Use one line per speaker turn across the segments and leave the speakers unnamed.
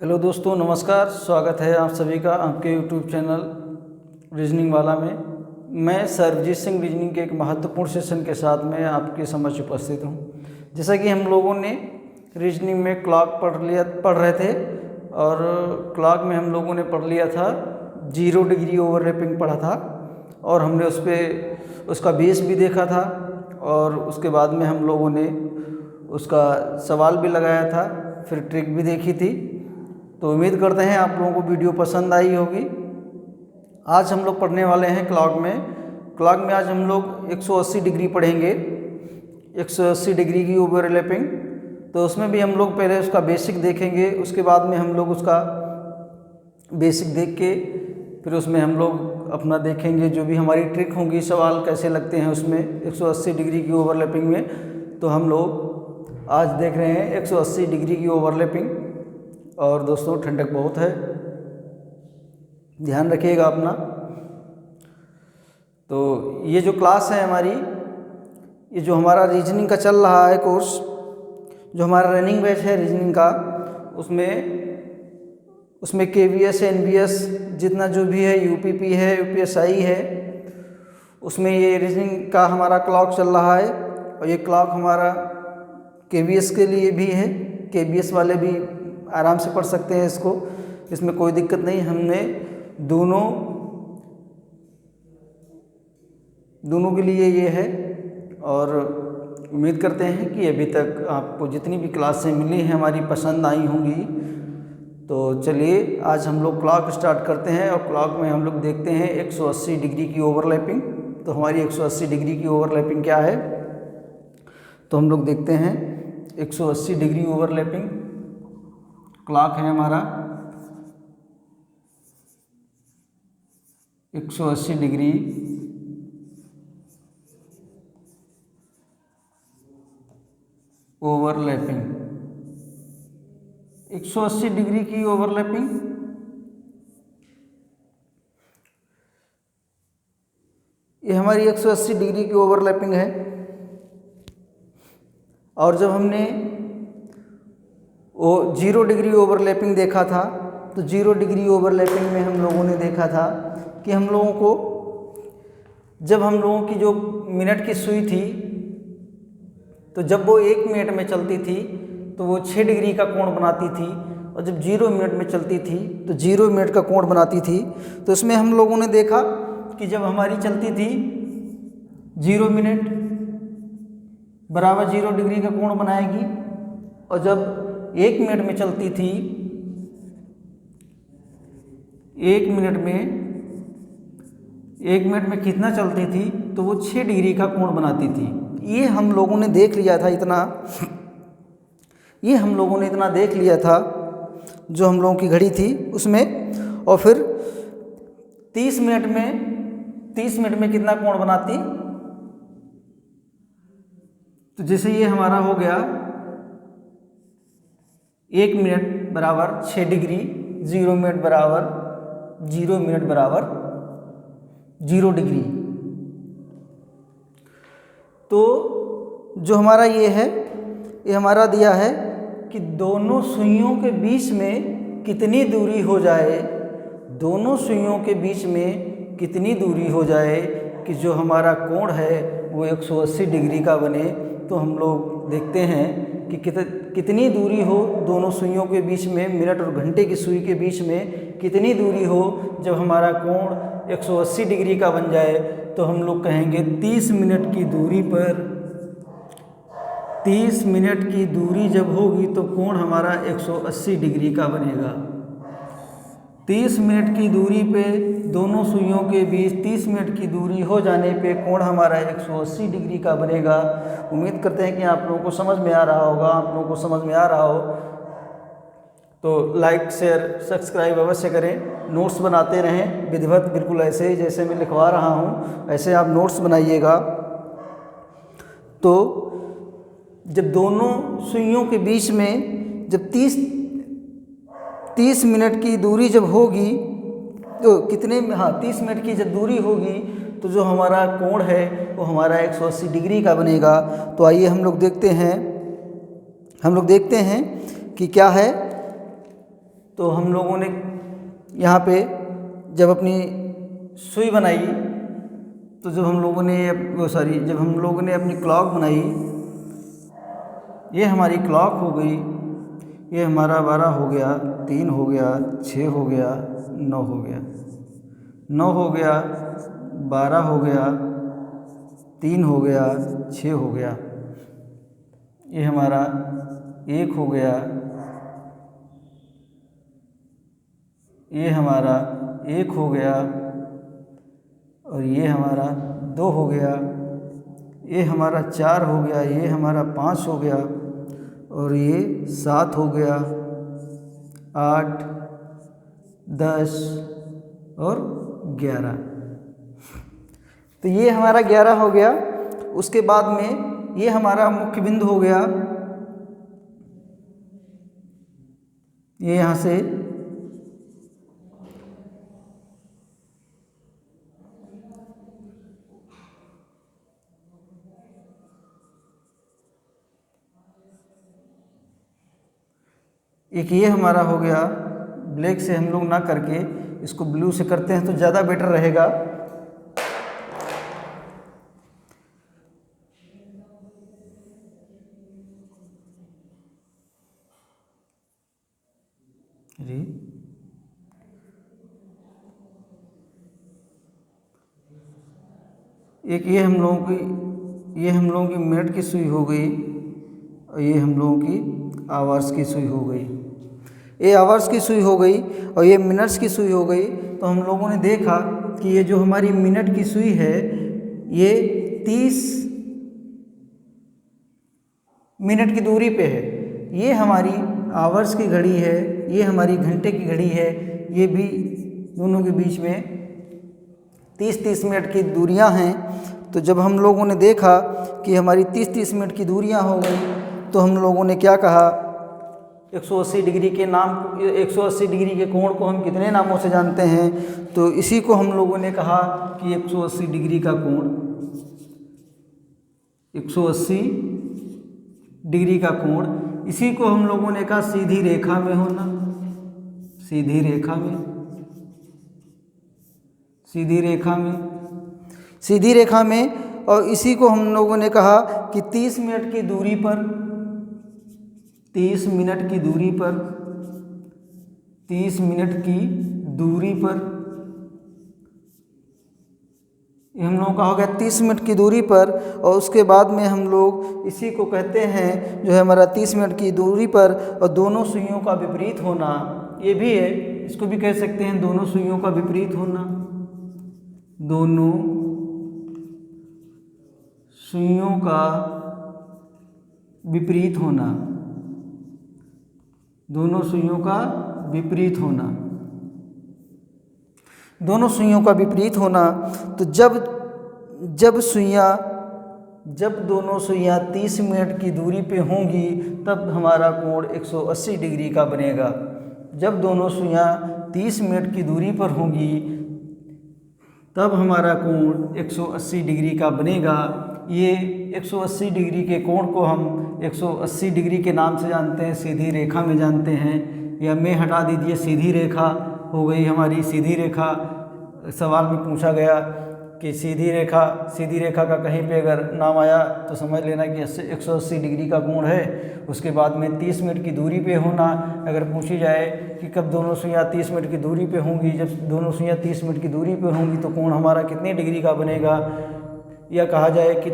Hello दोस्तों, नमस्कार। स्वागत है आप सभी का आपके यूट्यूब चैनल रीजनिंग वाला में। मैं सर्वजीत सिंह रीजनिंग के एक महत्वपूर्ण सेशन के साथ में आपके समक्ष उपस्थित हूँ। जैसा कि हम लोगों ने रीजनिंग में क्लॉक पढ़ रहे थे और क्लॉक में हम लोगों ने पढ़ लिया था 0 डिग्री ओवरलैपिंग पढ़ा था और हमने उस पर उसका बेस भी देखा था और उसके बाद में हम लोगों ने उसका सवाल भी लगाया था, फिर ट्रिक भी देखी थी। तो उम्मीद करते हैं आप लोगों को वीडियो पसंद आई होगी। आज हम लोग पढ़ने वाले हैं क्लॉक में आज हम लोग 180 डिग्री पढ़ेंगे, 180 डिग्री की ओवरलैपिंग। तो उसमें भी हम लोग पहले उसका बेसिक देखेंगे, उसके बाद में हम लोग उसका बेसिक देख के फिर उसमें हम लोग अपना देखेंगे जो भी हमारी ट्रिक होंगी, सवाल कैसे लगते हैं उसमें 180 डिग्री की ओवरलैपिंग में। तो हम लोग आज देख रहे हैं 180 डिग्री की ओवरलैपिंग। और दोस्तों ठंडक बहुत है, ध्यान रखिएगा अपना। तो ये जो क्लास है हमारी, ये जो हमारा रीजनिंग का चल रहा है कोर्स, जो हमारा रनिंग बैच है रीजनिंग का, उसमें KVS NVS जितना जो भी है, UPP है, UPSI है, उसमें ये रीजनिंग का हमारा क्लॉक चल रहा है। और ये क्लॉक हमारा KVS के लिए भी है, KVS वाले भी आराम से पढ़ सकते हैं इसको, इसमें कोई दिक्कत नहीं। हमने दोनों के लिए ये है। और उम्मीद करते हैं कि अभी तक आपको जितनी भी क्लासें मिली हैं हमारी पसंद आई होंगी। तो चलिए आज हम लोग क्लॉक स्टार्ट करते हैं और क्लॉक में हम लोग देखते हैं 180 डिग्री की ओवरलैपिंग। तो हमारी 180 डिग्री की ओवरलैपिंग क्या है, तो हम लोग देखते हैं 180 डिग्री ओवरलैपिंग क्लॉक है हमारा 180 डिग्री ओवरलैपिंग। 180 डिग्री की ओवरलैपिंग, ये हमारी 180 डिग्री की ओवरलैपिंग है। और जब हमने 0 डिग्री ओवरलैपिंग देखा था, तो 0 डिग्री ओवरलैपिंग में हम लोगों ने देखा था कि हम लोगों को जब हम लोगों की जो मिनट की सुई थी, तो जब वो 1 मिनट में चलती थी तो वो 6 डिग्री का कोण बनाती थी, और जब 0 मिनट में चलती थी तो 0 मिनट का कोण बनाती थी। तो इसमें हम लोगों ने देखा कि जब हमारी चलती थी 0 मिनट बराबर 0 डिग्री का कोण बनाएगी, और जब 1 मिनट में चलती थी, 1 मिनट में कितना चलती थी, तो वो 6 डिग्री का कोण बनाती थी। ये हम लोगों ने देख लिया था इतना देख लिया था जो हम लोगों की घड़ी थी उसमें। और फिर 30 मिनट में कितना कोण बनाती, तो जैसे ये हमारा हो गया 1 मिनट बराबर 6 डिग्री, 0 मिनट बराबर 0 डिग्री। तो जो हमारा ये है, ये हमारा दिया है कि दोनों सुइयों के बीच में कितनी दूरी हो जाए, दोनों सुइयों के बीच में कितनी दूरी हो जाए कि जो हमारा कोण है वो 180 डिग्री का बने। तो हम लोग देखते हैं कि कितनी दूरी हो दोनों सुइयों के बीच में, मिनट और घंटे की सुई के बीच में कितनी दूरी हो जब हमारा कोण 180 डिग्री का बन जाए। तो हम लोग कहेंगे 30 मिनट की दूरी पर, 30 मिनट की दूरी जब होगी तो कोण हमारा 180 डिग्री का बनेगा। 30 मिनट की दूरी पे दोनों सुइयों के बीच 30 मिनट की दूरी हो जाने पे कोण हमारा 180 डिग्री का बनेगा। उम्मीद करते हैं कि आप लोगों को समझ में आ रहा हो। तो लाइक शेयर सब्सक्राइब अवश्य करें, नोट्स बनाते रहें विधिवत, बिल्कुल ऐसे ही जैसे मैं लिखवा रहा हूँ ऐसे आप नोट्स बनाइएगा। तो जब दोनों सुइयों के बीच में जब 30 मिनट की दूरी जब होगी, तो 30 मिनट की जब दूरी होगी तो जो हमारा कोण है वो हमारा 180 डिग्री का बनेगा। तो आइए हम लोग देखते हैं कि क्या है। तो हम लोगों ने यहाँ पे जब अपनी सुई बनाई, तो जब हम लोगों ने अपनी क्लॉक बनाई, ये हमारी क्लॉक हो गई, ये हमारा 12 हो गया, 3 हो गया, 6 हो गया, 9 हो गया, 9 हो गया, 12 हो गया, 3 हो गया, 6 हो गया, ये हमारा 1 हो गया, ये हमारा 1 हो गया, और ये हमारा 2 हो गया, ये हमारा 4 हो गया, ये हमारा 5 हो गया, और ये 7 हो गया, 8, 10 और 11। तो ये हमारा 11 हो गया। उसके बाद में ये हमारा मुख्य बिंदु हो गया, ये यहाँ से एक ये हमारा हो गया। ब्लैक से हम लोग ना करके इसको ब्लू से करते हैं तो ज़्यादा बेटर रहेगा। जी एक ये हम लोगों की मिनट की सुई हो गई, और ये हम लोगों की आवर्स की सुई हो गई। ये आवर्स की सुई हो गई और ये मिनट्स की सुई हो गई। तो हम लोगों ने देखा कि ये जो हमारी मिनट की सुई है, ये 30 मिनट की दूरी पे है। ये हमारी आवर्स की घड़ी है, ये हमारी घंटे की घड़ी है। ये भी दोनों के बीच में 30-30 मिनट की दूरियां हैं। तो जब हम लोगों ने देखा कि हमारी 30-30 मिनट की दूरियां हो गई, तो हम लोगों ने क्या कहा, 180 डिग्री के 180 डिग्री के कोण को हम कितने नामों से जानते हैं? तो इसी को हम लोगों ने कहा कि 180 डिग्री का कोण, 180 डिग्री का कोण, इसी को हम लोगों ने कहा सीधी रेखा में होना, सीधी रेखा में, सीधी रेखा में, सीधी रेखा में। और इसी को हम लोगों ने कहा कि 30 मिनट की दूरी पर, 30 मिनट की दूरी पर, 30 मिनट की दूरी पर, ये हम लोगों का हो गया 30 मिनट की दूरी पर। और उसके बाद में हम लोग इसी को कहते हैं, जो है हमारा 30 मिनट की दूरी पर और दोनों सुइयों का विपरीत होना, ये भी है, इसको भी कह सकते हैं दोनों सुइयों का विपरीत होना, दोनों सुइयों का विपरीत होना, दोनों सुइयों का विपरीत होना, दोनों सुइयों का विपरीत होना। तो जब दोनों सुइयां 30 मिनट की दूरी पे होंगी, तब हमारा कोण 180 डिग्री का बनेगा। जब दोनों सुइयां 30 मिनट की दूरी पर होंगी, तब हमारा कोण 180 डिग्री का बनेगा। ये 180 डिग्री के कोण को हम 180 डिग्री के नाम से जानते हैं, सीधी रेखा में जानते हैं। या मैं हटा दीजिए, सीधी रेखा हो गई हमारी। सीधी रेखा सवाल में पूछा गया कि सीधी रेखा का कहीं पे अगर नाम आया तो समझ लेना कि 180 डिग्री का कोण है। उसके बाद में 30 मिनट की दूरी पे होना। अगर पूछी जाए कि कब दोनों सुइयां 30 मिनट की दूरी पे होंगी, जब दोनों सुइयां 30 मिनट की दूरी पे होंगी तो कोण हमारा कितने डिग्री का बनेगा। या कहा जाए कि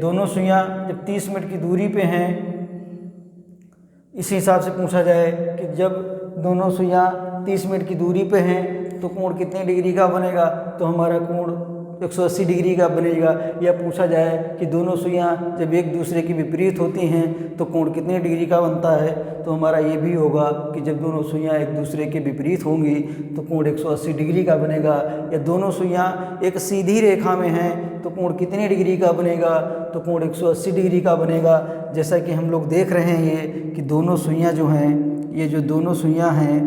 दोनों सुइयां जब 30 मिनट की दूरी पे हैं, इसी हिसाब से पूछा जाए कि जब दोनों सुइयां 30 मिनट की दूरी पे हैं तो कोण कितने डिग्री का बनेगा, तो हमारा कोण 180 डिग्री का बनेगा। या पूछा जाए कि दोनों सुइयां जब एक दूसरे के विपरीत होती हैं तो कोण कितने डिग्री का बनता है, तो हमारा ये भी होगा कि जब दोनों सुइयां एक दूसरे के विपरीत होंगी तो कोण 180 डिग्री का बनेगा। या दोनों सुइयां एक सीधी रेखा में हैं तो कोण कितने डिग्री का बनेगा, तो कोण 180 डिग्री का बनेगा। जैसा कि हम लोग देख रहे हैं ये कि दोनों सुइयां जो हैं, ये जो दोनों सुइयां हैं,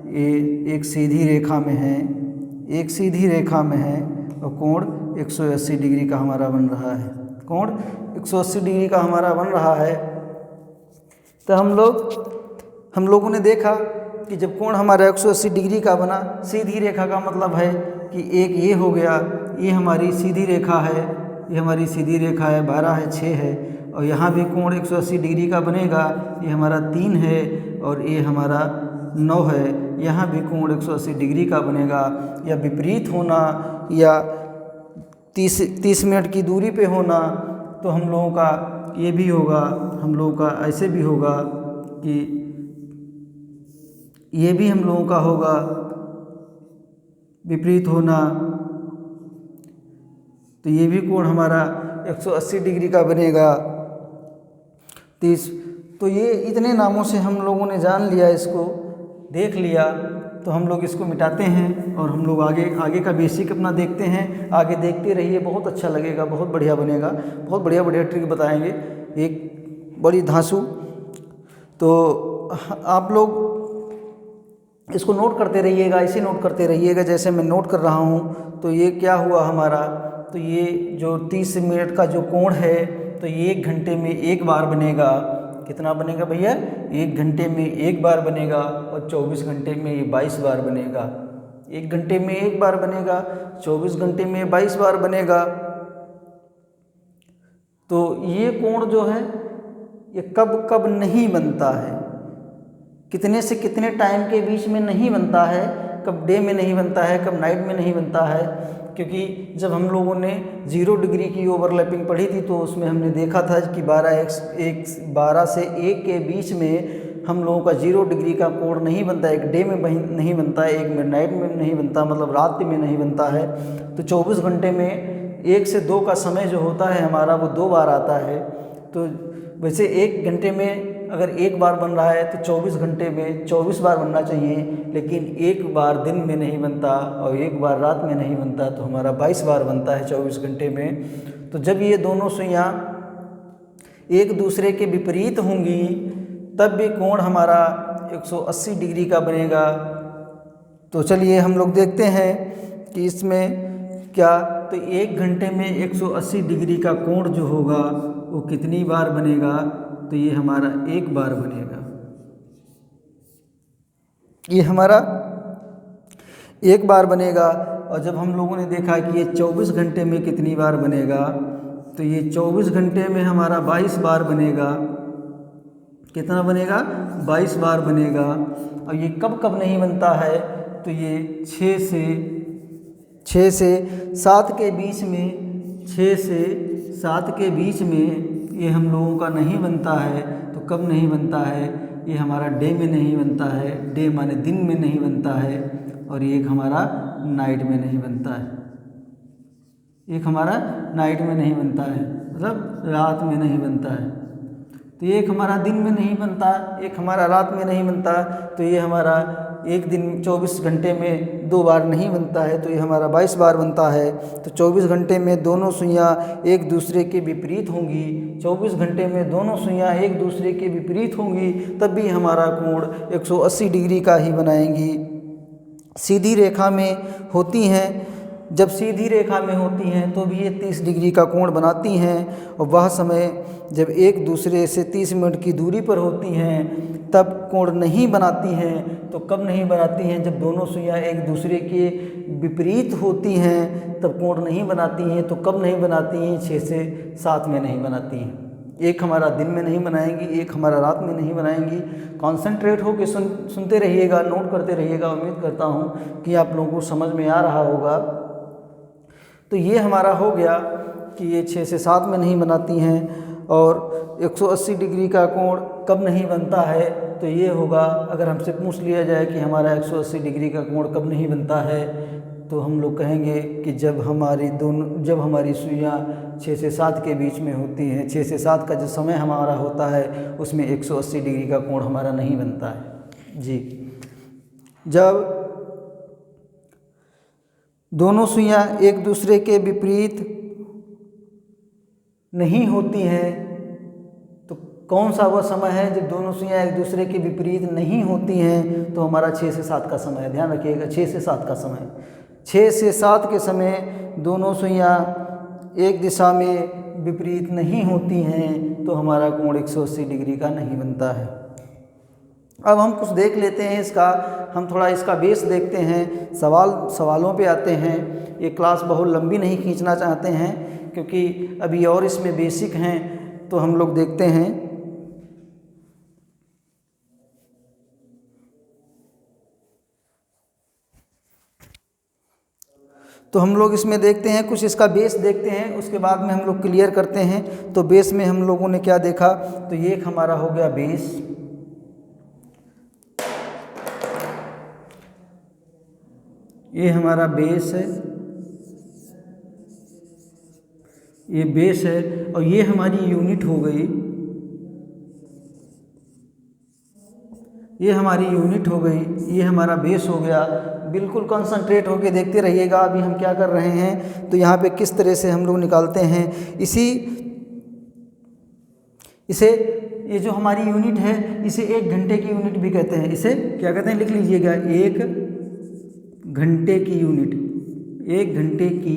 ये एक सीधी रेखा में हैं, एक सीधी रेखा में है और कोण 180 डिग्री का हमारा बन रहा है। कोण 180 डिग्री का हमारा बन रहा है। तो हम लोगों ने देखा कि जब कोण हमारा 180 डिग्री का बना, सीधी रेखा का मतलब है कि एक ये हो गया, ये हमारी सीधी रेखा है, ये हमारी सीधी रेखा है, 12 है, 6 है, और यहाँ भी कोण 180 डिग्री का बनेगा, ये हमारा 3 है और ये हमारा 9 है। यहाँ भी कोण 180 डिग्री का बनेगा, या विपरीत होना या 30 मिनट की दूरी पे होना, तो हम लोगों का ये भी होगा, हम लोगों का ऐसे भी होगा कि ये भी हम लोगों का होगा विपरीत होना, तो ये भी कोण हमारा 180 डिग्री का बनेगा। 30, तो ये इतने नामों से हम लोगों ने जान लिया, इसको देख लिया, तो हम लोग इसको मिटाते हैं और हम लोग आगे का बेसिक अपना देखते हैं। आगे देखते रहिए, बहुत अच्छा लगेगा, बहुत बढ़िया बनेगा, बहुत बढ़िया बढ़िया ट्रिक बताएंगे, एक बड़ी धांसू। तो आप लोग इसको नोट करते रहिएगा, ऐसे नोट करते रहिएगा जैसे मैं नोट कर रहा हूँ। तो ये क्या हुआ हमारा, तो ये जो 30 मिनट का जो कोण है, तो ये 1 घंटे में एक बार बनेगा। कितना बनेगा भैया, 1 घंटे में एक बार बनेगा, और 24 घंटे में ये 22 बार बनेगा। 1 घंटे में एक बार बनेगा, 24 घंटे में 22 बार बनेगा। तो ये कोण जो है ये कब कब नहीं बनता है, कितने से कितने टाइम के बीच में नहीं बनता है, कब डे में नहीं बनता है, कब नाइट में नहीं बनता है। क्योंकि जब हम लोगों ने 0 डिग्री की ओवरलैपिंग पढ़ी थी, तो उसमें हमने देखा था कि 12 से 1 के बीच में हम लोगों का 0 डिग्री का कोण नहीं बनता, एक डे में नहीं बनता है, एक नाइट में नहीं बनता, मतलब रात में नहीं बनता है। तो 24 घंटे में 1 से 2 का समय जो होता है हमारा, वो 2 बार आता है। तो वैसे 1 घंटे में अगर एक बार बन रहा है तो 24 घंटे में 24 बार बनना चाहिए, लेकिन एक बार दिन में नहीं बनता और एक बार रात में नहीं बनता, तो हमारा 22 बार बनता है 24 घंटे में। तो जब ये दोनों सुइयाँ एक दूसरे के विपरीत होंगी, तब भी कोण हमारा 180 डिग्री का बनेगा। तो चलिए हम लोग देखते हैं कि इसमें क्या, तो 1 घंटे में 180 डिग्री का कोण जो होगा वो कितनी बार बनेगा, तो ये हमारा 1 बार बनेगा। ये हमारा 1 बार बनेगा। और जब हम लोगों ने देखा कि ये 24 घंटे में कितनी बार बनेगा, तो ये 24 घंटे में हमारा 22 बार बनेगा। कितना बनेगा, 22 बार बनेगा। और ये कब कब नहीं बनता है, तो ये 6 से 7 के बीच में, 6 से 7 के बीच में ये हम लोगों का नहीं बनता है। तो कब नहीं बनता है, ये हमारा डे में नहीं बनता है, डे माने दिन में नहीं बनता है, और एक हमारा नाइट में नहीं बनता है, एक हमारा नाइट में नहीं बनता है, मतलब रात में नहीं बनता है। तो एक हमारा दिन में नहीं बनता, एक हमारा रात में नहीं बनता। तो ये हमारा एक दिन 24 घंटे में 2 बार नहीं बनता है, तो ये हमारा 22 बार बनता है। तो 24 घंटे में दोनों सुइयाँ एक दूसरे के विपरीत होंगी, 24 घंटे में दोनों सुइयाँ एक दूसरे के विपरीत होंगी, तब भी हमारा कोण 180 डिग्री का ही बनाएंगी। सीधी रेखा में होती हैं, जब सीधी रेखा में होती हैं तो भी ये 30 डिग्री का कोण बनाती हैं। और वह समय जब एक दूसरे से 30 मिनट की दूरी पर होती हैं तब कोण नहीं बनाती हैं। तो कब नहीं बनाती हैं, जब दोनों सुइयाँ एक दूसरे के विपरीत होती हैं तब कोण नहीं बनाती हैं। तो कब नहीं बनाती हैं, 6 से 7 में नहीं बनाती हैं। एक हमारा दिन में नहीं बनाएंगी, एक हमारा रात में नहीं बनाएंगी। कॉन्सेंट्रेट होकर सुनते रहिएगा, नोट करते रहिएगा। उम्मीद करता हूँ कि आप लोगों को समझ में आ रहा होगा। तो ये हमारा हो गया कि ये 6 से 7 में नहीं बनाती हैं। और 180 डिग्री का कोण कब नहीं बनता है, तो ये होगा, अगर हमसे पूछ लिया जाए कि हमारा 180 डिग्री का कोण कब नहीं बनता है, तो हम लोग कहेंगे कि जब हमारी सुइयाँ 6 से 7 के बीच में होती हैं, 6 से 7 का जो समय हमारा होता है उसमें 180 डिग्री का कोण हमारा नहीं बनता है जी। जब दोनों सुइयाँ एक दूसरे के विपरीत नहीं होती हैं, तो कौन सा वह समय है जब दोनों सुइयाँ एक दूसरे के विपरीत नहीं होती हैं, तो हमारा 6 से 7 का समय है। ध्यान रखिएगा, 6 से 7 का समय। 6 से 7 के समय दोनों सुइयाँ एक दिशा में विपरीत नहीं होती हैं, तो हमारा कोण 180 डिग्री का नहीं बनता है। अब हम कुछ देख लेते हैं इसका, हम थोड़ा इसका बेस देखते हैं, सवालों पे आते हैं। ये क्लास बहुत लंबी नहीं खींचना चाहते हैं क्योंकि अभी और इसमें बेसिक हैं, तो हम लोग देखते हैं। तो हम लोग इसमें देखते हैं, कुछ इसका बेस देखते हैं, उसके बाद में हम लोग क्लियर करते हैं। तो बेस में हम लोगों ने क्या देखा, तो ये एक हमारा हो गया बेस, ये हमारा बेस है, ये बेस है, और ये हमारी यूनिट हो गई, ये हमारी यूनिट हो गई, ये हमारा बेस हो गया। बिल्कुल कंसंट्रेट होके देखते रहिएगा अभी हम क्या कर रहे हैं। तो यहाँ पे किस तरह से हम लोग निकालते हैं इसे ये जो हमारी यूनिट है इसे 1 घंटे की यूनिट भी कहते हैं। इसे क्या कहते हैं, लिख लीजिएगा, 1 घंटे की यूनिट, 1 घंटे की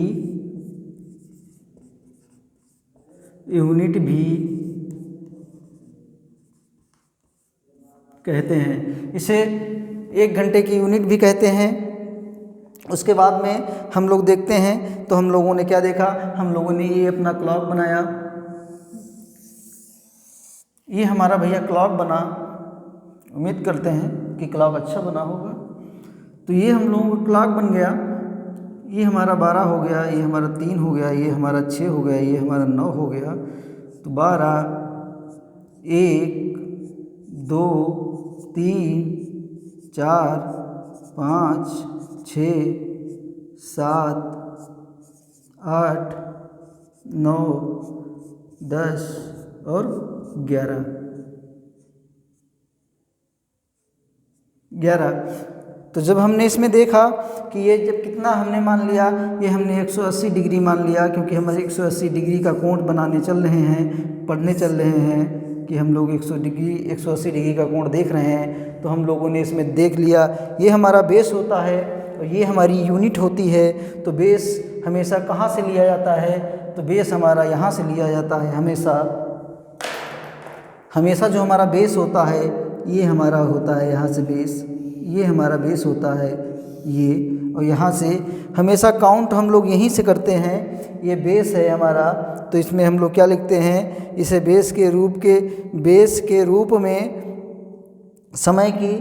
यूनिट भी कहते हैं, इसे 1 घंटे की यूनिट भी कहते हैं। उसके बाद में हम लोग देखते हैं, तो हम लोगों ने क्या देखा, हम लोगों ने ये अपना क्लॉक बनाया, ये हमारा भैया क्लॉक बना, उम्मीद करते हैं कि क्लॉक अच्छा बना होगा। तो ये हम लोगों का क्लॉक बन गया, ये हमारा 12 हो गया, ये हमारा 3 हो गया, ये हमारा 6 हो गया, ये हमारा 9 हो गया। तो 12, 1, 2, 3, 4, 5, 6, 7, 8, 9, 10 और 11। तो जब हमने इसमें देखा कि ये जब कितना हमने मान लिया, ये हमने 180 डिग्री मान लिया, क्योंकि हम 180 डिग्री का कोण बनाने चल रहे हैं, पढ़ने चल रहे हैं कि हम लोग 180 डिग्री का कोण देख रहे हैं। तो हम लोगों ने इसमें देख लिया, ये हमारा बेस होता है और ये हमारी यूनिट होती है। तो बेस हमेशा कहाँ से लिया जाता है, तो बेस हमारा यहाँ से लिया जाता है। हमेशा जो हमारा बेस होता है ये हमारा होता है यहाँ से बेस, ये हमारा बेस होता है ये, और यहाँ से हमेशा काउंट हम लोग यहीं से करते हैं। ये बेस है हमारा, तो इसमें हम लोग क्या लिखते हैं, इसे बेस के रूप में समय की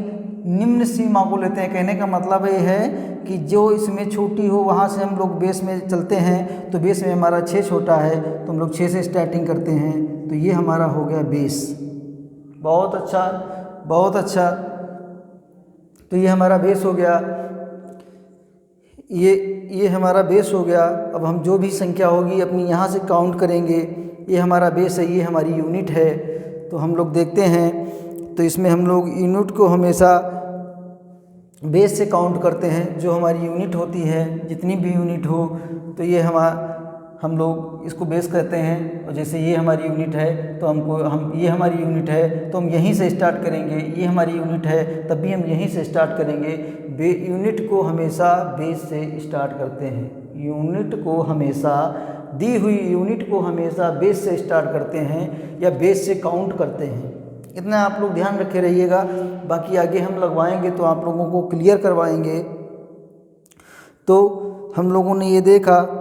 निम्न सीमा को लेते हैं। कहने का मतलब ये है कि जो इसमें छोटी हो वहाँ से हम लोग बेस में चलते हैं। तो बेस में हमारा 6 छोटा है, तो हम लोग 6 से स्टार्टिंग करते हैं। तो ये हमारा हो गया बेस। बहुत अच्छा, बहुत अच्छा। तो ये हमारा बेस हो गया, ये हमारा बेस हो गया। अब हम जो भी संख्या होगी अपनी यहाँ से काउंट करेंगे। ये हमारा बेस है, ये हमारी यूनिट है। तो हम लोग देखते हैं, तो इसमें हम लोग यूनिट को हमेशा बेस से काउंट करते हैं। जो हमारी यूनिट होती है, जितनी भी यूनिट हो, तो ये हम लोग इसको बेस कहते हैं। और जैसे ये हमारी यूनिट है तो ये हमारी यूनिट है तो हम यहीं से स्टार्ट करेंगे। ये हमारी यूनिट है तब भी हम यहीं से स्टार्ट करेंगे। यूनिट को हमेशा बेस से स्टार्ट करते हैं। यूनिट को हमेशा, दी हुई यूनिट को हमेशा बेस से स्टार्ट करते हैं या बेस से काउंट करते हैं। इतना आप लोग ध्यान रखे रहिएगा। बाकी आगे हम लगवाएंगे तो आप लोगों को क्लियर करवाएंगे। तो हम लोगों ने ये देखा,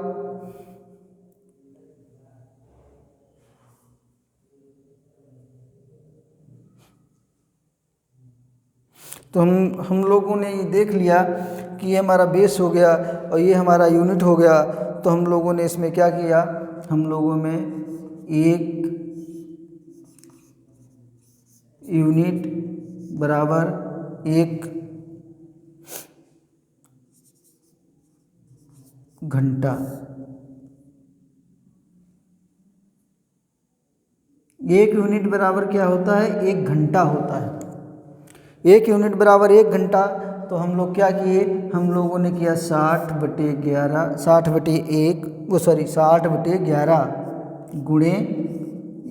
तो हम लोगों ने ये देख लिया कि ये हमारा बेस हो गया और ये हमारा यूनिट हो गया। तो हम लोगों ने इसमें क्या किया, हम लोगों में 1 यूनिट बराबर 1 घंटा, 1 यूनिट बराबर क्या होता है, 1 घंटा होता है। 1 यूनिट बराबर 1 घंटा। तो हम लोग क्या किए, हम लोगों ने किया 60/11 60/11 गुणे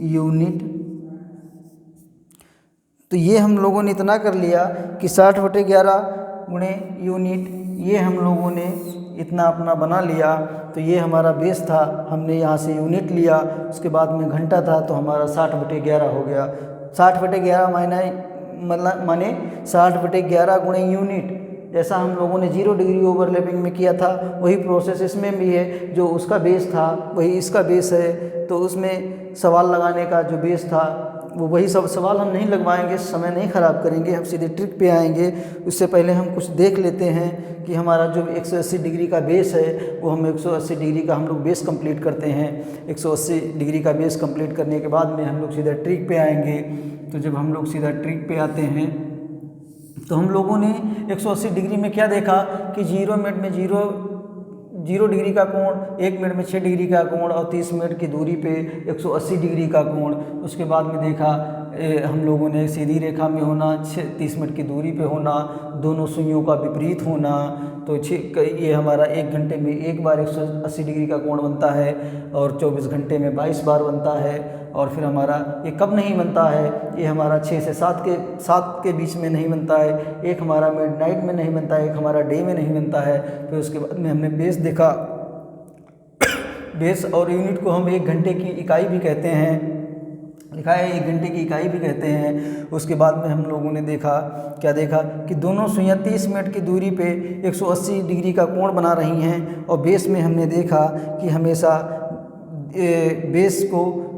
यूनिट। तो ये हम लोगों ने इतना कर लिया कि 60/11 गुणे यूनिट, ये हम लोगों ने इतना अपना बना लिया। तो ये हमारा बेस था, हमने यहाँ से यूनिट लिया, उसके बाद में घंटा था तो हमारा 60/11 हो गया। 60/11 माने 60/11 गुणे यूनिट। जैसा हम लोगों ने 0 डिग्री ओवरलैपिंग में किया था वही प्रोसेस इसमें भी है। जो उसका बेस था वही इसका बेस है, तो उसमें सवाल लगाने का जो बेस था वो वही सब सवाल हम नहीं लगवाएंगे, समय नहीं ख़राब करेंगे, हम सीधे ट्रिक पे आएंगे। उससे पहले हम कुछ देख लेते हैं कि हमारा जो 180 डिग्री का बेस है वो हम 180 डिग्री का हम लोग बेस कंप्लीट करते हैं। 180 डिग्री का बेस कंप्लीट करने के बाद में हम लोग सीधा ट्रिक पे आएंगे। तो जब हम लोग सीधा ट्रिक पे आते हैं तो हम लोगों ने 180 डिग्री में क्या देखा कि 0 मिनट में 0 डिग्री का कोण, 1 मिनट में 6 डिग्री का कोण और 30 मिनट की दूरी पे 180 डिग्री का कोण। उसके बाद में देखा हम लोगों ने सीधी रेखा में होना, 30 मिनट की दूरी पे होना, दोनों सुइयों का विपरीत होना। तो ये हमारा 1 घंटे में एक बार 180 डिग्री का कोण बनता है और 24 घंटे में 22 बार बनता है। और फिर हमारा ये कब नहीं बनता है, ये हमारा 6 से 7 के बीच में नहीं बनता है, एक हमारा मिडनाइट में नहीं बनता है, एक हमारा डे में नहीं बनता है। फिर उसके बाद में हमने बेस देखा। बेस और यूनिट को हम 1 घंटे की इकाई भी कहते हैं, लिखा है 1 घंटे की इकाई भी कहते हैं। उसके बाद में हम लोगों ने देखा, क्या देखा कि दोनों सुइयाँ 30 मिनट की दूरी पे 180 डिग्री का कोण बना रही हैं। और बेस में हमने देखा कि हमेशा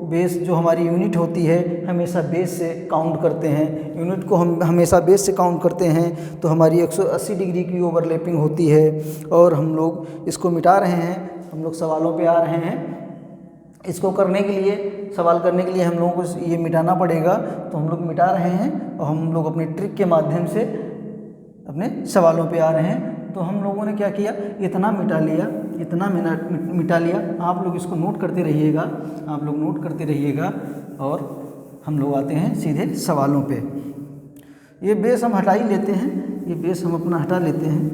बेस जो हमारी यूनिट होती है हमेशा बेस से काउंट करते हैं। यूनिट को हम हमेशा बेस से काउंट करते हैं, तो हमारी 180 डिग्री की ओवरलैपिंग होती है। और हम लोग इसको मिटा रहे हैं, हम लोग सवालों पे आ रहे हैं। इसको करने के लिए, सवाल करने के लिए हम लोगों को ये मिटाना पड़ेगा, तो हम लोग मिटा रहे हैं और हम लोग अपने ट्रिक के माध्यम से अपने सवालों पे आ रहे हैं। तो हम लोगों ने क्या किया, इतना मिटा लिया। आप लोग इसको नोट करते रहिएगा, आप लोग नोट करते रहिएगा। और हम लोग आते हैं सीधे सवालों पे। ये बेस हम हटा ही लेते हैं, ये बेस हम अपना हटा लेते हैं,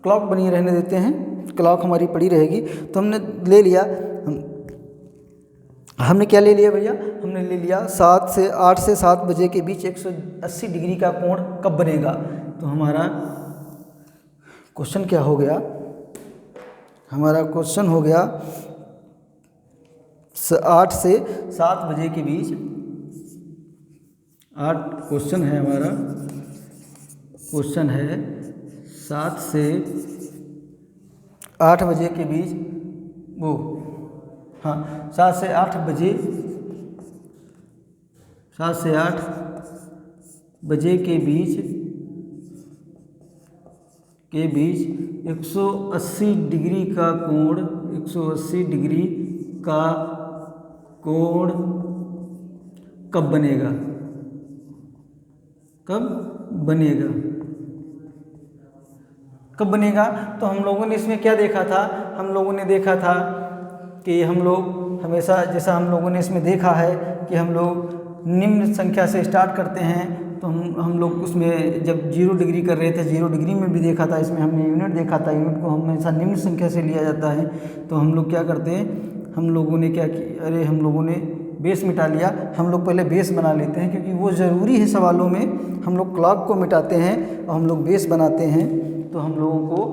क्लॉक बनी रहने देते हैं, क्लॉक हमारी पड़ी रहेगी। तो हमने ले लिया, हमने क्या ले लिया भैया, हमने ले लिया 8 से 7 बजे के बीच 180 डिग्री का कोण कब बनेगा। तो हमारा क्वेश्चन क्या हो गया, हमारा क्वेश्चन हो गया 8 से 7 बजे के बीच। 8 क्वेश्चन है हमारा, क्वेश्चन है 7 से 8 बजे के बीच, वो हाँ 7 से 8 बजे, 7 से 8 बजे के बीच 180 डिग्री का कोण, 180 डिग्री का कोण कब बनेगा, कब बनेगा। तो हम लोगों ने इसमें क्या देखा था, हम लोगों ने देखा था कि हम लोग हमेशा, जैसा हम लोगों ने इसमें देखा है कि हम लोग निम्न संख्या से स्टार्ट करते हैं। तो हम लोग उसमें जब 0 डिग्री कर रहे थे, 0 डिग्री में भी देखा था, इसमें हमने यूनिट देखा था, यूनिट को हमेशा निम्न संख्या से लिया जाता है। तो हम लोग क्या करते हैं, हम लोगों ने क्या किया, हम लोगों ने बेस मिटा लिया। हम लोग पहले बेस बना लेते हैं क्योंकि वो ज़रूरी है सवालों में। हम लोग क्लॉक को मिटाते हैं और हम लोग बेस बनाते हैं, तो हम लोगों को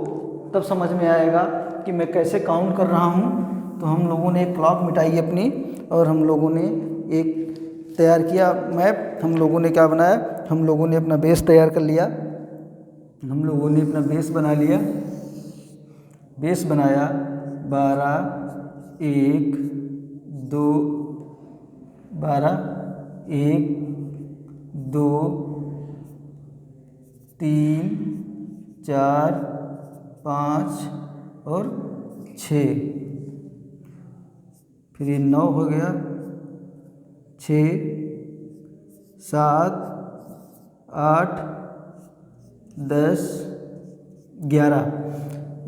तब समझ में आएगा कि मैं कैसे काउंट कर रहा हूँ। तो हम लोगों ने एक क्लॉक मिटाई अपनी, और हम लोगों ने एक तैयार किया मैप। हम लोगों ने क्या बनाया, हम लोगों ने अपना बेस तैयार कर लिया, हम लोगों ने अपना बेस बना लिया। बेस बनाया 12, 1, 2, 12, 1, 2, 3, 4, 5 और 6। फिर ये 9 हो गया, 6, 7, 8, 10, 11।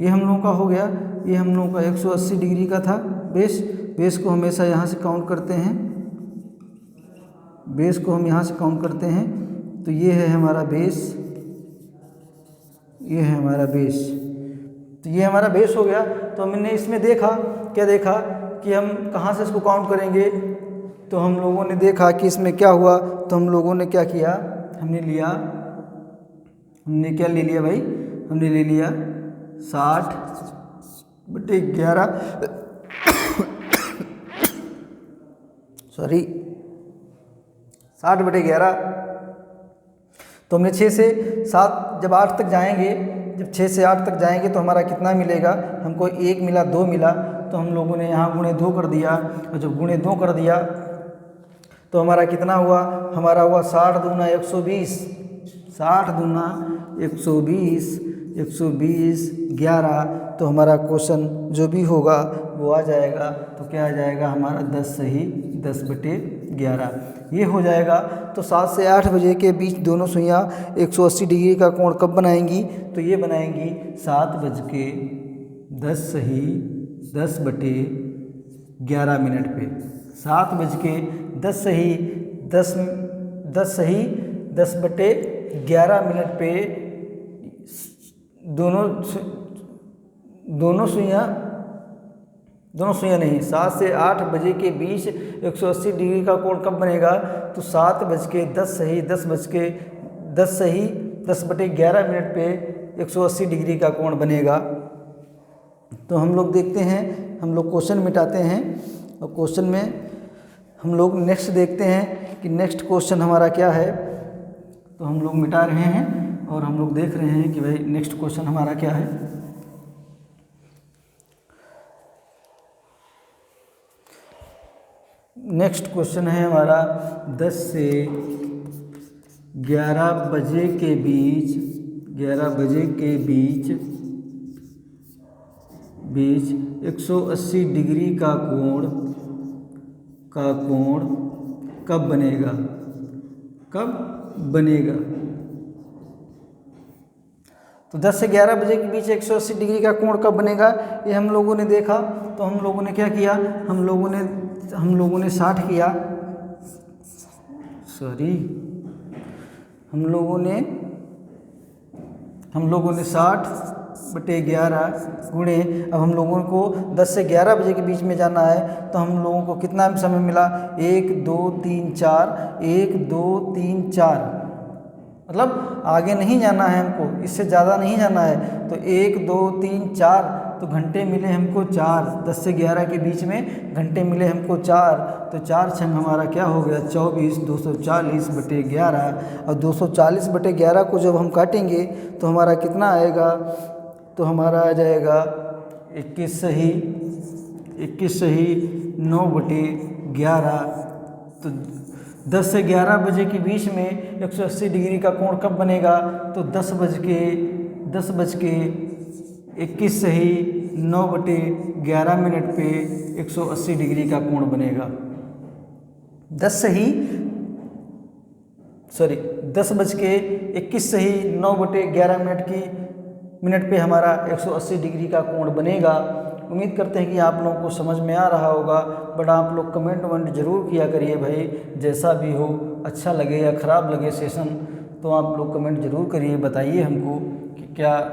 ये हम लोगों का हो गया। ये हम लोगों का 180 डिग्री का था बेस। बेस को हमेशा यहाँ से काउंट करते हैं, बेस को हम यहाँ से काउंट करते हैं। तो ये है हमारा बेस, ये है हमारा बेस। तो ये हमारा बेस हो गया। तो हमने इसमें देखा, क्या देखा कि हम कहाँ से इसको काउंट करेंगे। तो हम लोगों ने देखा कि इसमें क्या हुआ। तो हम लोगों ने क्या किया, हमने क्या ले लिया भाई, हमने ले लिया 60/11 60/11 तो हमने 6 से 7 जब 8 तक जाएंगे, जब 6 से 8 तक जाएंगे तो हमारा कितना मिलेगा, हमको 1 मिला, 2 मिला, तो हम लोगों ने यहाँ गुणे 2 कर दिया, और जब गुणे 2 कर दिया तो हमारा कितना हुआ, हमारा हुआ 60 दूना 120, 60 दूना 120, 120 11, तो हमारा क्वेश्चन जो भी होगा वो आ जाएगा। तो क्या आ जाएगा हमारा 10 सही 10/11 ये हो जाएगा। तो 7 से 8 बजे के बीच दोनों सुइयाँ 180 डिग्री का कोण कब बनाएंगी, तो ये बनाएंगी 7:10 सही 10/11 पे, 7:10 सही 10 सही 10/11 पे दोनों सुइयाँ नहीं, 7 से 8 बजे के बीच 180 डिग्री का कोण कब बनेगा, तो 7:10 सही 10/11 पे 180 डिग्री का कोण बनेगा। तो हम लोग देखते हैं, हम लोग क्वेश्चन मिटाते हैं, और क्वेश्चन में हम लोग नेक्स्ट देखते हैं कि नेक्स्ट क्वेश्चन हमारा क्या है। तो हम लोग मिटा रहे हैं और हम लोग देख रहे हैं कि भाई नेक्स्ट क्वेश्चन हमारा क्या है। नेक्स्ट क्वेश्चन है हमारा 10 से 11 बजे के बीच 180 डिग्री का कोण कब बनेगा। तो 10 से 11 बजे के बीच 180 डिग्री का कोण कब बनेगा, ये हम लोगों ने देखा। तो हम लोगों ने क्या किया, हम लोगों ने 60 किया, हम लोगों ने 60/11 गुणे, अब हम लोगों को 10 से 11 बजे के बीच में जाना है, तो हम लोगों को कितना समय मिला, 1 2 3 4, 1 2 3 4, मतलब आगे नहीं जाना है हमको, इससे ज़्यादा नहीं जाना है। तो 1 2 3 4, तो घंटे मिले हमको 4, 10 से 11 के बीच में घंटे मिले हमको 4, तो 4 छंग हमारा क्या हो गया 24, 240/11, और 240/11 को जब हम काटेंगे तो हमारा कितना आएगा, तो हमारा आ जाएगा 21 सही 9/11। तो 10 से 11 बजे के बीच में 180 डिग्री का कोण कब बनेगा, तो 10:21 सही 9/11 पे 180 डिग्री का कोण बनेगा। 10:21 सही 9/11 पे हमारा 180 डिग्री का कोण बनेगा। उम्मीद करते हैं कि आप लोगों को समझ में आ रहा होगा, बट आप लोग कमेंट जरूर किया करिए भाई, जैसा भी हो, अच्छा लगे या ख़राब लगे सेशन, तो आप लोग कमेंट जरूर करिए, बताइए हमको कि क्या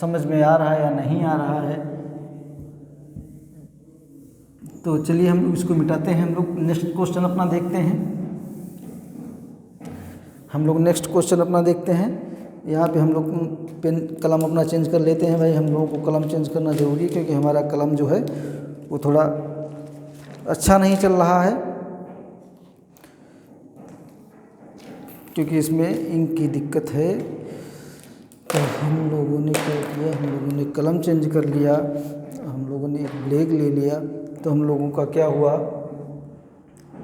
समझ में आ रहा है या नहीं आ रहा है। तो चलिए हम लोग इसको मिटाते हैं, हम लोग नेक्स्ट क्वेश्चन अपना देखते हैं। यहाँ पे हम लोग पेन कलम अपना चेंज कर लेते हैं भाई, हम लोगों को कलम चेंज करना ज़रूरी है, क्योंकि हमारा कलम जो है वो थोड़ा अच्छा नहीं चल रहा है, क्योंकि इसमें इंक की दिक्कत है। तो हम लोगों ने क्या किया, हम लोगों ने कलम चेंज कर लिया, हम लोगों ने एक ब्लैक ले लिया। तो हम लोगों का क्या हुआ,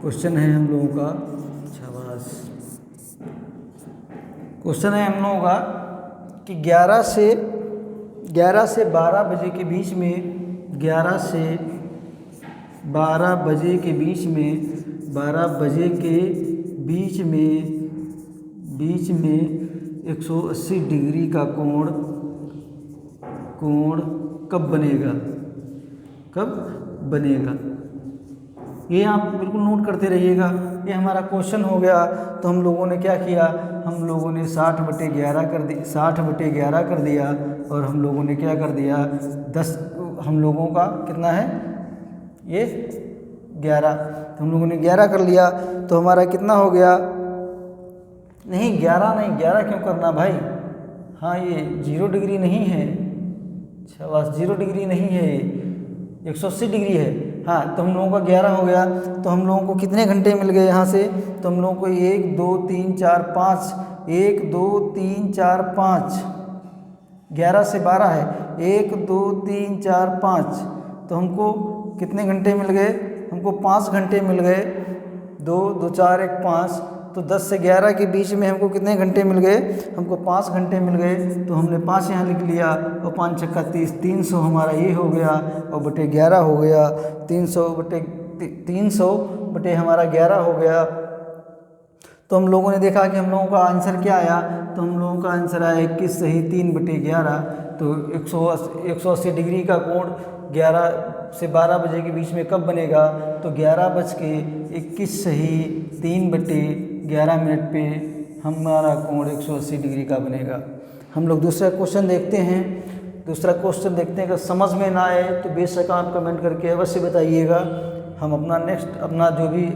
क्वेश्चन है हम लोगों का, क्वेश्चन है हम लोगों का कि 11 से 12 बजे के बीच में 12 से 12 बजे के बीच में 12 बजे के बीच में 180 डिग्री का कोण कब बनेगा। ये आप बिल्कुल नोट करते रहिएगा। ये हमारा क्वेश्चन हो गया। तो हम लोगों ने क्या किया, हम लोगों ने 60/11 कर दिया, और हम लोगों ने क्या कर दिया, 10, हम लोगों का कितना है ये 11, तो हम लोगों ने 11 कर लिया। तो हमारा कितना हो गया, नहीं 11 क्यों करना भाई, हाँ ये 0 डिग्री नहीं है, शाबाश 0 डिग्री नहीं है, 180 डिग्री है। हाँ, तो हम लोगों का 11 हो गया। तो हम लोगों को कितने घंटे मिल गए यहाँ से, तो हम लोगों को 1 2 3 4 5 1 2 3 4 5, 11 से 12 है, 1 2 3 4 5, तो हमको कितने घंटे मिल गए? हमको 5 घंटे मिल गए। 2 2 4 1 5, तो 10 से 11 के बीच में हमको कितने घंटे मिल गए? हमको 5 घंटे मिल गए। तो हमने 5 यहाँ लिख लिया, और 5 छक्का 30, 300 हमारा ये हो गया, और बटे 11 हो गया। 300 बटे हमारा 11 हो गया। तो हम लोगों ने देखा कि हम लोगों का आंसर क्या आया, तो हम लोगों का आंसर आया 21 सही 3 बटे 11। तो 180 डिग्री का कोण 11 से 12 बजे के बीच में कब बनेगा? तो 11:21 सही 3 बटे 11 मिनट पे हमारा कोण 180 डिग्री का बनेगा। हम लोग दूसरा क्वेश्चन देखते हैं। दूसरा क्वेश्चन देखते हैं, अगर समझ में ना आए तो बेशक आप कमेंट करके अवश्य बताइएगा। हम अपना जो भी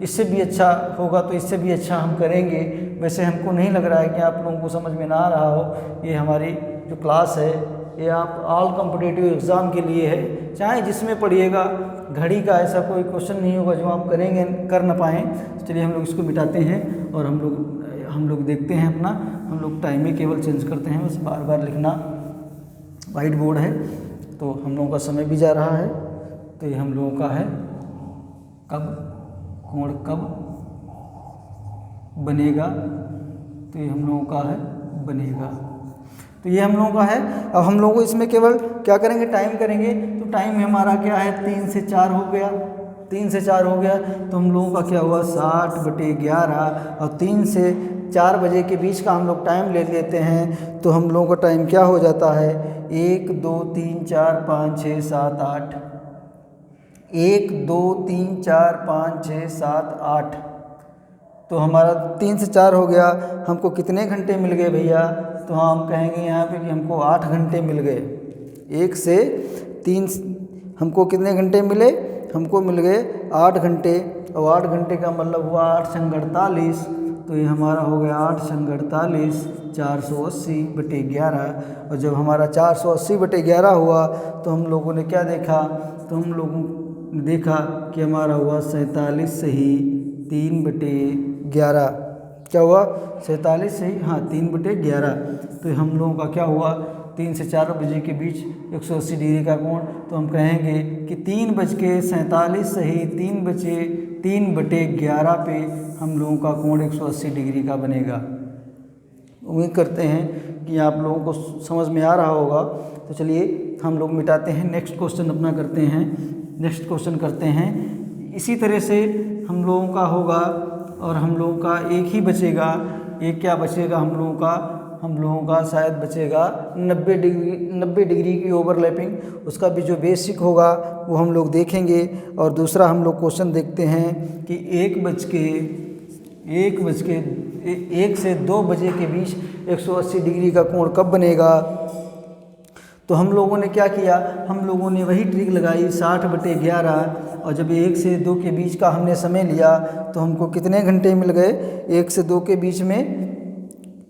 इससे भी अच्छा होगा तो इससे भी अच्छा हम करेंगे। वैसे हमको नहीं लग रहा है कि आप लोगों को समझ में ना आ रहा हो। ये हमारी जो क्लास है ये आप ऑल कॉम्पिटिटिव एग्ज़ाम के लिए है, चाहे जिसमें पढ़िएगा। घड़ी का ऐसा कोई क्वेश्चन नहीं होगा जो आप कर ना पाएँ। चलिए हम लोग इसको मिटाते हैं और हम लोग देखते हैं अपना। हम लोग टाइमें केवल चेंज करते हैं, बस बार बार लिखना। वाइट बोर्ड है तो हम लोगों का समय भी जा रहा है। तो ये हम लोगों का है कोण कब बनेगा, तो ये हम लोगों का है बनेगा। तो ये हम लोगों का है। अब हम लोगों को इसमें केवल क्या करेंगे? टाइम करेंगे। तो टाइम हमारा क्या है? 3 से 4 हो गया। 3 से 4 हो गया तो हम लोगों का क्या हुआ? 60 बटे 11। और 3 से 4 बजे के बीच का हम लोग टाइम ले लेते हैं, तो हम लोगों का टाइम क्या हो जाता है? 1 2 3 4 5 6 7 8। 1 2 3 4 5 6 7 8। तो हमारा 3 से 4 हो गया। हमको कितने घंटे मिल गए भैया? तो हम कहेंगे यहाँ पे कि हमको 8 घंटे मिल गए। 1 से 3 हमको कितने घंटे मिले? हमको मिल गए 8 घंटे। और 8 घंटे का मतलब हुआ 8 संग 48। तो ये हमारा हो गया 8 संग 48 480 बटे 11। और जब हमारा 480 बटे 11 हुआ तो हम लोगों ने क्या देखा? तो हम लोगों ने देखा कि हमारा हुआ 47 सही 3 बटे 11। क्या हुआ? 47 सही, हाँ 3 बटे 11। तो हम लोगों का क्या हुआ? 3 से 4 बजे के बीच 180 डिग्री का कोण। तो हम कहेंगे कि 3:47 सही 3 बटे 11 पे हम लोगों का कोण 180 डिग्री का बनेगा। उम्मीद करते हैं कि आप लोगों को समझ में आ रहा होगा। तो चलिए हम लोग मिटाते हैं, नेक्स्ट क्वेश्चन अपना करते हैं। नेक्स्ट क्वेश्चन करते हैं। इसी तरह से हम लोगों का होगा और हम लोगों का एक ही बचेगा। एक क्या बचेगा हम लोगों का? हम लोगों का शायद बचेगा 90 डिग्री की ओवरलैपिंग। उसका भी जो बेसिक होगा वो हम लोग देखेंगे। और दूसरा हम लोग क्वेश्चन देखते हैं कि 1 से 2 बजे के बीच 180 डिग्री का कोण कब बनेगा? तो हम लोगों ने क्या किया? हम लोगों ने वही ट्रिक लगाई 60 बटे 11। और जब 1 से 2 के बीच का हमने समय लिया तो हमको कितने घंटे मिल गए? 1 से 2 के बीच में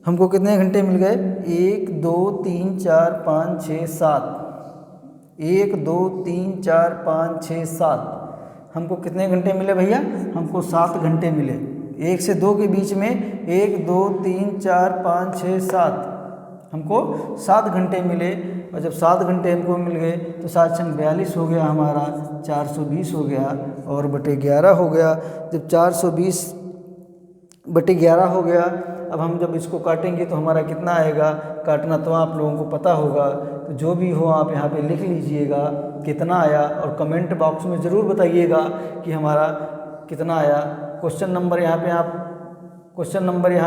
हमको कितने घंटे मिल गए? 1 2 3 4 5 6 7। 1 2 3 4 5 6 7। हमको कितने घंटे मिले भैया? हमको 7 घंटे मिले। 1 से 2 के बीच में 1 2 3 4 5 6 7 हमको 7 घंटे मिले। और जब 7 घंटे हमको मिल गए तो 7 संग 42 हो गया हमारा, 420 हो गया और बटे 11 हो गया। जब 420 बटे 11 हो गया, अब हम जब इसको काटेंगे तो हमारा कितना आएगा? काटना तो आप लोगों को पता होगा। तो जो भी हो आप यहाँ पे लिख लीजिएगा कितना आया, और कमेंट बॉक्स में ज़रूर बताइएगा कि हमारा कितना आया। क्वेश्चन नंबर यहाँ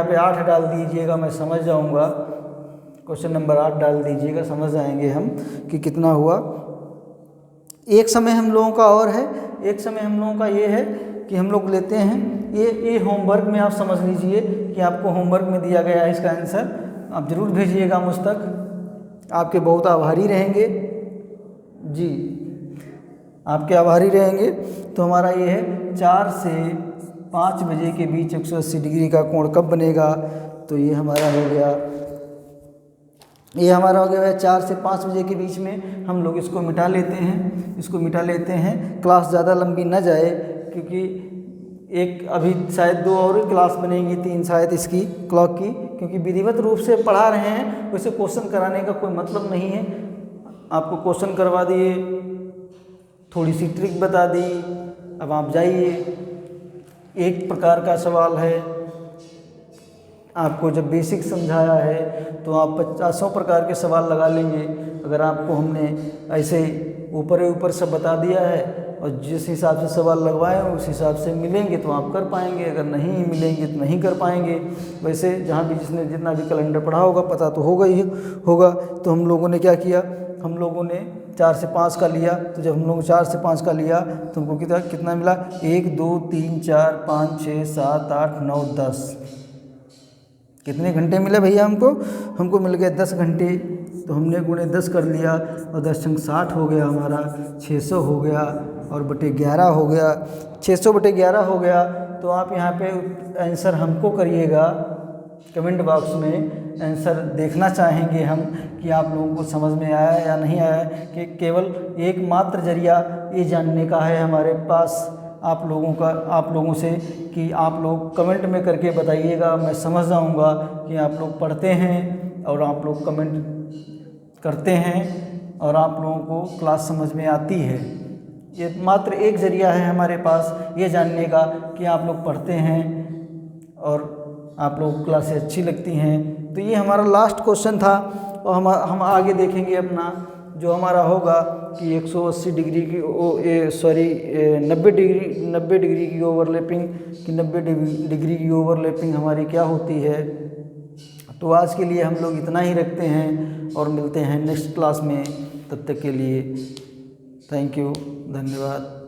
पे 8 डाल दीजिएगा, मैं समझ जाऊँगा। क्वेश्चन नंबर 8 डाल दीजिएगा, समझ जाएंगे हम कि कितना हुआ। एक समय हम लोगों का और है, एक समय हम लोगों का ये है कि हम लोग लेते हैं ये होमवर्क में आप समझ लीजिए कि आपको होमवर्क में दिया गया है इसका आंसर। आप ज़रूर भेजिएगा मुझ तक, आपके बहुत आभारी रहेंगे जी, आपके आभारी रहेंगे। तो हमारा ये है 4 से 5 बजे के बीच 180 डिग्री का कोण कब बनेगा? तो ये हमारा हो गया 4 से 5 बजे के बीच में। हम लोग इसको मिटा लेते हैं, क्लास ज़्यादा लंबी ना जाए, क्योंकि एक अभी शायद 2 और क्लास बनेंगी, 3 शायद इसकी क्लॉक की, क्योंकि विधिवत रूप से पढ़ा रहे हैं, वैसे क्वेश्चन कराने का कोई मतलब नहीं है। आपको क्वेश्चन करवा दिए, थोड़ी सी ट्रिक बता दी, अब आप जाइए। एक प्रकार का सवाल है, आपको जब बेसिक समझाया है तो आप 50 प्रकार के सवाल लगा लेंगे। अगर आपको हमने ऐसे ऊपर से बता दिया है और जिस हिसाब से सवाल लगवाए उस हिसाब से मिलेंगे तो आप कर पाएंगे, अगर नहीं मिलेंगे तो नहीं कर पाएंगे। वैसे जहाँ भी जिसने जितना भी कैलेंडर पढ़ा होगा पता तो होगा ही होगा। तो हम लोगों ने क्या किया, हम लोगों ने 4 से 5 का लिया। तो जब हम लोग 4 से 5 का लिया तो हमको कितना मिला, 1 2 3 4 5 6 7 8 9 10। कितने घंटे मिले भैया हमको मिल गए 10 घंटे। तो हमने गुणे 10 कर लिया और 10 अंक 60 हो गया हमारा, 600 हो गया और बटे 11 हो गया, 600 बटे 11 हो गया। तो आप यहाँ पे आंसर हमको करिएगा, कमेंट बॉक्स में आंसर देखना चाहेंगे हम कि आप लोगों को समझ में आया या नहीं आया। कि केवल एकमात्र जरिया ये जानने का है हमारे पास आप लोगों से कि आप लोग कमेंट में करके बताइएगा। मैं समझ जाऊँगा कि आप लोग पढ़ते हैं और आप लोग कमेंट करते हैं और आप लोगों को क्लास समझ में आती है। ये मात्र एक ज़रिया है हमारे पास ये जानने का कि आप लोग पढ़ते हैं और आप लोगों को क्लासें अच्छी लगती हैं। तो ये हमारा लास्ट क्वेश्चन था और हम आगे देखेंगे अपना जो हमारा होगा कि 180 डिग्री की 90 डिग्री की ओवरलैपिंग, कि 90 डिग्री की ओवरलैपिंग हमारी क्या होती है। तो आज के लिए हम लोग इतना ही रखते हैं और मिलते हैं नेक्स्ट क्लास में। तब तक के लिए थैंक यू, धन्यवाद।